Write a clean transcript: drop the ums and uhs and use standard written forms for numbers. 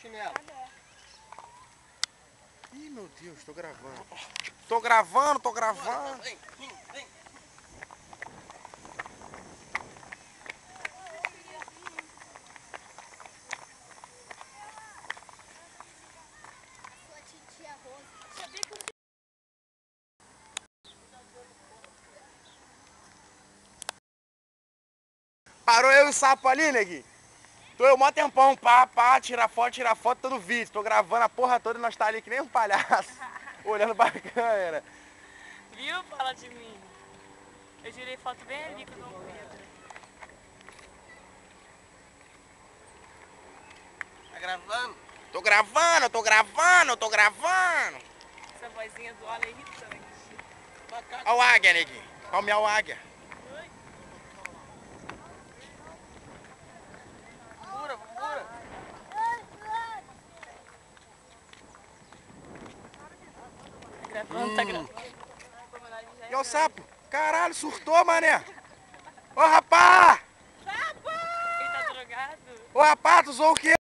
chinelo. Ih, meu Deus, tô gravando. Tô gravando, tô gravando. Vem, vem. Sua titia Rosa. Sabia que o Parou eu e o sapo ali, neguinho. Tô eu mó tempão, tirar foto todo vídeo. Tô gravando a porra toda e nós tá ali que nem um palhaço. Olhando pra câmera. Viu? Fala de mim. Eu tirei foto bem ali com o Dom Pedro. Tá gravando? Tô gravando, tô gravando, tô gravando. Essa vozinha do Ala é irritante. Olha o águia, neguinho. Olha o águia. Oi? Vambora. Tá gravando, tá gravando. E o sapo? Caralho, surtou, mané. Ô, rapá! Ele tá drogado? Ô, rapá, tu usou o quê?